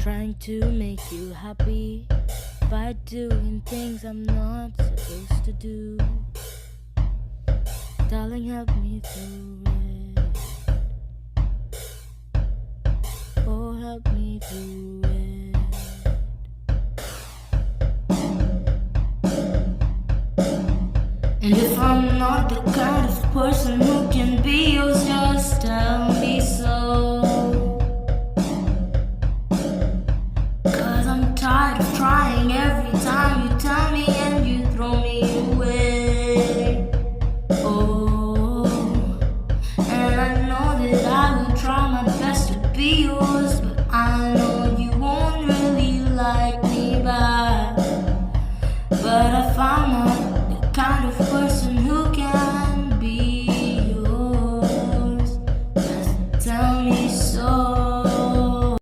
trying to make you happy by doing things I'm not supposed to do. Darling, help me through it. Oh, help me through it. And if I'm not the kind of person who